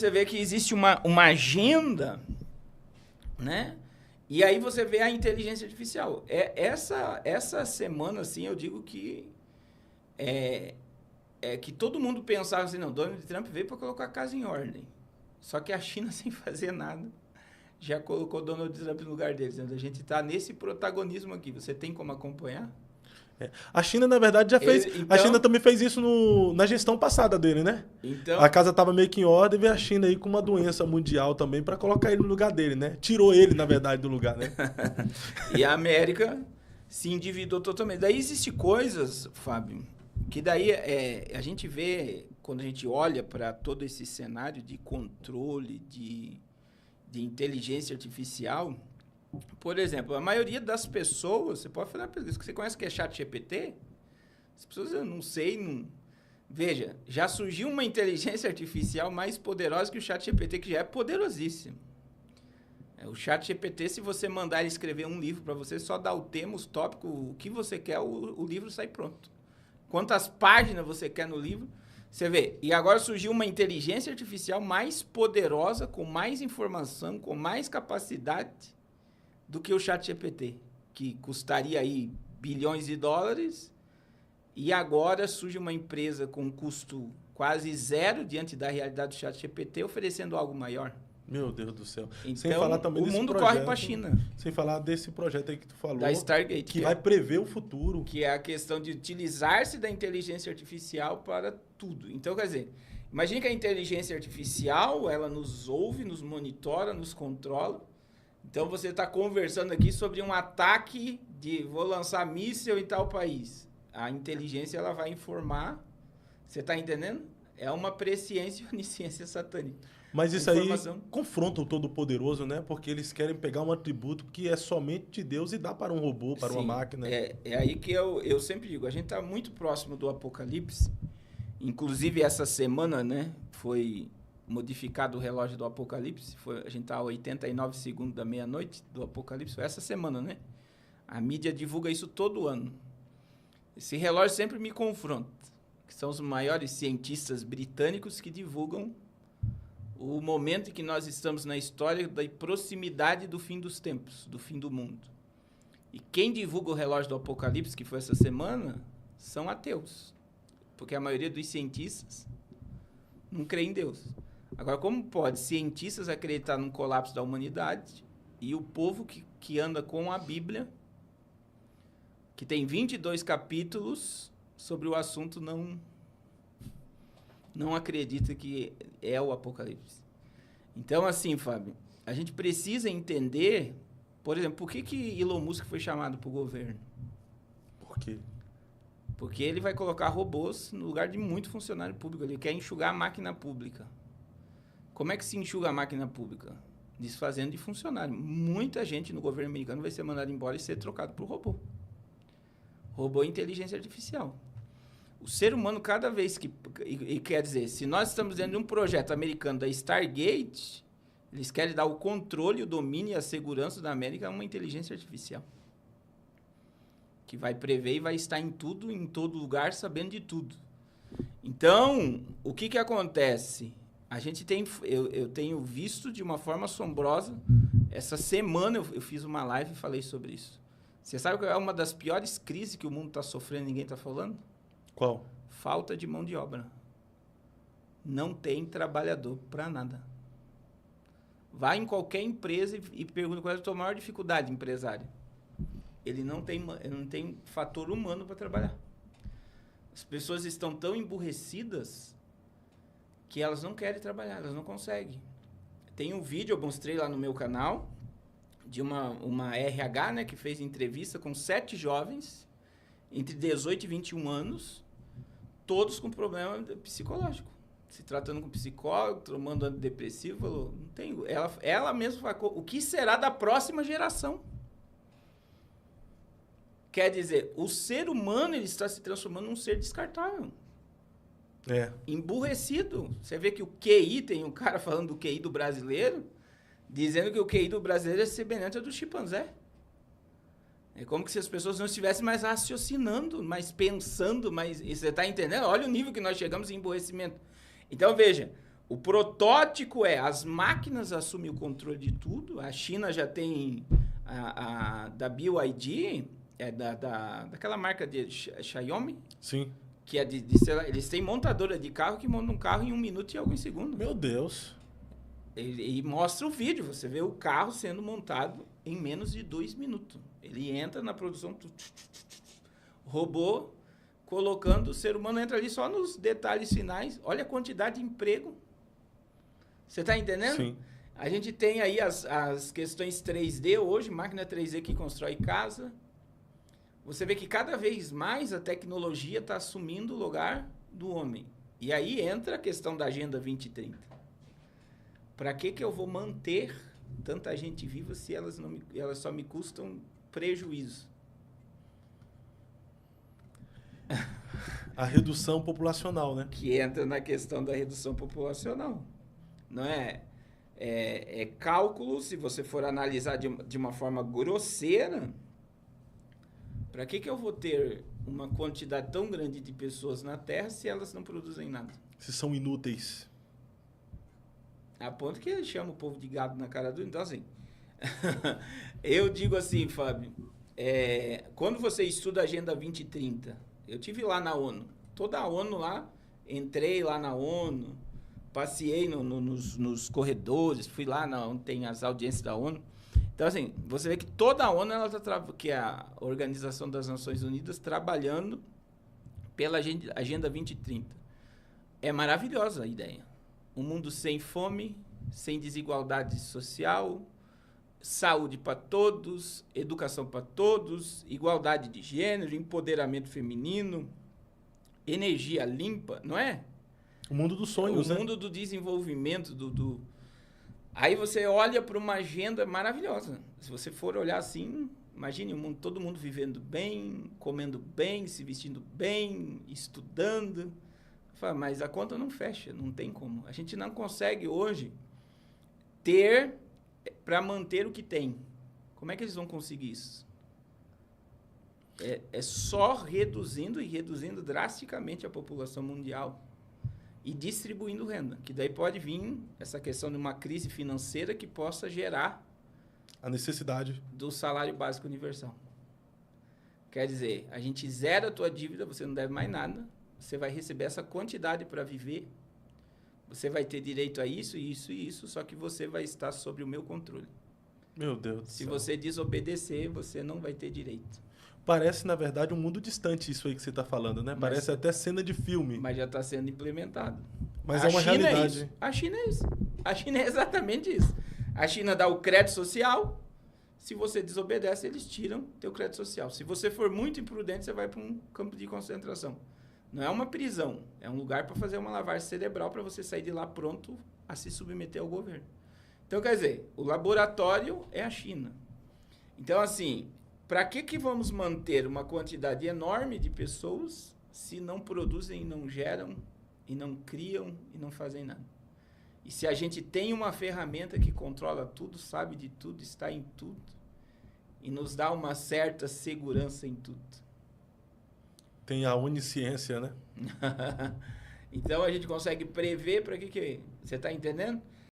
Você vê que existe uma agenda, né? E aí você vê a inteligência artificial. Essa semana, assim, eu digo que que todo mundo pensava assim, não, Donald Trump veio para colocar a casa em ordem. Só que a China, sem fazer nada, já colocou Donald Trump no lugar deles. A gente está nesse protagonismo aqui. Você tem como acompanhar? A China, na verdade, já fez. A China também fez isso na gestão passada dele, né? Então, a casa estava meio que em ordem e veio a China aí com uma doença mundial também para colocar ele no lugar dele, né? Tirou ele, na verdade, do lugar, né? E a América se endividou totalmente. Daí existem coisas, Fábio, que daí a gente vê, quando a gente olha para todo esse cenário de controle, de inteligência artificial. Por exemplo, a maioria das pessoas, você pode fazer uma pergunta, você conhece o que é ChatGPT? As pessoas, eu não sei, não... Veja, já surgiu uma inteligência artificial mais poderosa que o ChatGPT, que já é poderosíssimo. O ChatGPT, se você mandar ele escrever um livro para você, só dá o tema, os tópicos, o que você quer, o livro sai pronto. Quantas páginas você quer no livro, você vê. E agora surgiu uma inteligência artificial mais poderosa, com mais informação, com mais capacidade do que o ChatGPT, que custaria aí bilhões de dólares, e agora surge uma empresa com um custo quase zero diante da realidade do ChatGPT, oferecendo algo maior. Meu Deus do céu. Então, sem falar também o mundo corre para a China. Sem falar desse projeto aí que tu falou. Da Stargate. Que vai prever o futuro. Que é a questão de utilizar-se da inteligência artificial para tudo. Então, quer dizer, imagine que a inteligência artificial, ela nos ouve, nos monitora, nos controla. Então, você está conversando aqui sobre um ataque de vou lançar míssil em tal país. A inteligência, ela vai informar. Você está entendendo? É uma presciência e onisciência satânica. Mas isso aí confronta o Todo-Poderoso, né? Porque eles querem pegar um atributo que é somente de Deus e dar para um robô, para uma máquina. É aí que eu sempre digo, a gente está muito próximo do Apocalipse. Inclusive, essa semana, né, foi modificado o relógio do Apocalipse. A gente está a 89 segundos da meia-noite do Apocalipse. Foi essa semana, né? A mídia divulga isso todo ano. Esse relógio sempre me confronta. Que são os maiores cientistas britânicos que divulgam o momento em que nós estamos na história da proximidade do fim dos tempos, do fim do mundo. E quem divulga o relógio do Apocalipse, que foi essa semana, são ateus. Porque a maioria dos cientistas não crê em Deus. Agora, como pode cientistas acreditar num colapso da humanidade e o povo que anda com a Bíblia, que tem 22 capítulos sobre o assunto, não acredita que é o Apocalipse. Então, assim, Fábio, a gente precisa entender, por exemplo, por que Elon Musk foi chamado para o governo? Por quê? Porque ele vai colocar robôs no lugar de muito funcionário público. Ele quer enxugar a máquina pública. Como é que se enxuga a máquina pública? Desfazendo de funcionário. Muita gente no governo americano vai ser mandada embora e ser trocado por robô. Robô é inteligência artificial. O ser humano, cada vez que... E quer dizer, se nós estamos dentro de um projeto americano da Stargate, eles querem dar o controle, o domínio e a segurança da América a uma inteligência artificial. Que vai prever e vai estar em tudo, em todo lugar, sabendo de tudo. Então, o que acontece? A gente tem... Eu tenho visto de uma forma assombrosa. Essa semana eu fiz uma live e falei sobre isso. Você sabe qual é uma das piores crises que o mundo está sofrendo e ninguém está falando? Qual? Falta de mão de obra. Não tem trabalhador para nada. Vai em qualquer empresa e pergunta qual é a tua maior dificuldade, empresário. Ele não tem fator humano para trabalhar. As pessoas estão tão emburrecidas que elas não querem trabalhar, elas não conseguem. Tem um vídeo, eu mostrei lá no meu canal, de uma RH, né, que fez entrevista com 7 jovens entre 18 e 21 anos, todos com problema psicológico. Se tratando com psicólogo, tomando antidepressivo, falou, não tem. Ela mesma falou, o que será da próxima geração? Quer dizer, o ser humano ele está se transformando num ser descartável. Emburrecido. Você vê que o QI, tem um cara falando do QI do brasileiro, dizendo que o QI do brasileiro é semelhante ao do chimpanzé. É como se as pessoas não estivessem mais raciocinando, mais pensando, mais... Você está entendendo? Olha o nível que nós chegamos em emburrecimento. Então, veja, O protótipo é as máquinas assumem o controle de tudo. A China já tem da BYD, daquela marca de Xiaomi, Sim. que é eles têm montadora de carro que monta um carro em 1 minuto e alguns segundos. Meu Deus. E mostra o vídeo, você vê o carro sendo montado em menos de 2 minutos. Ele entra na produção, robô, colocando, o ser humano entra ali só nos detalhes finais. Olha a quantidade de emprego. Você está entendendo? Sim. A gente tem aí as questões 3D hoje, máquina 3D que constrói casa. Você vê que cada vez mais a tecnologia está assumindo o lugar do homem. E aí entra a questão da Agenda 2030. Para que eu vou manter tanta gente viva se elas só me custam prejuízo? A redução populacional, né? Que entra na questão da redução populacional. Não é? É cálculo, se você for analisar de uma forma grosseira, para que eu vou ter uma quantidade tão grande de pessoas na Terra se elas não produzem nada? Se são inúteis. A ponto que ele chama o povo de gado na cara do... Então, assim, eu digo assim, Fábio, quando você estuda a Agenda 2030, eu tive lá na ONU, toda a ONU lá, entrei lá na ONU, passei nos corredores, fui lá onde tem as audiências da ONU. Então, assim, você vê que toda a ONU, que é a Organização das Nações Unidas, trabalhando pela Agenda 2030. É maravilhosa a ideia. Um mundo sem fome, sem desigualdade social, saúde para todos, educação para todos, igualdade de gênero, empoderamento feminino, energia limpa, não é? O mundo dos sonhos, né? O mundo do desenvolvimento, Aí você olha para uma agenda maravilhosa. Se você for olhar assim, imagine todo mundo vivendo bem, comendo bem, se vestindo bem, estudando. Mas a conta não fecha, não tem como. A gente não consegue hoje ter para manter o que tem. Como é que eles vão conseguir isso? É só reduzindo e reduzindo drasticamente a população mundial e distribuindo renda. Que daí pode vir essa questão de uma crise financeira que possa gerar a necessidade do salário básico universal. Quer dizer, a gente zera a tua dívida, você não deve mais nada. Você vai receber essa quantidade para viver. Você vai ter direito a isso, isso e isso, só que você vai estar sob o meu controle. Meu Deus do céu. Se você desobedecer, você não vai ter direito. Parece, na verdade, um mundo distante isso aí que você está falando, né? Parece até cena de filme. Mas já está sendo implementado. Mas é uma realidade. A China é isso. A China é exatamente isso. A China dá o crédito social. Se você desobedece, eles tiram teu crédito social. Se você for muito imprudente, você vai para um campo de concentração. Não é uma prisão, é um lugar para fazer uma lavagem cerebral para você sair de lá pronto a se submeter ao governo. Então, quer dizer, o laboratório é a China. Então, assim, para que vamos manter uma quantidade enorme de pessoas se não produzem, não geram, e não criam, e não fazem nada? E se a gente tem uma ferramenta que controla tudo, sabe de tudo, está em tudo, e nos dá uma certa segurança em tudo. Tem a onisciência, né? Então a gente consegue prever para que você está entendendo?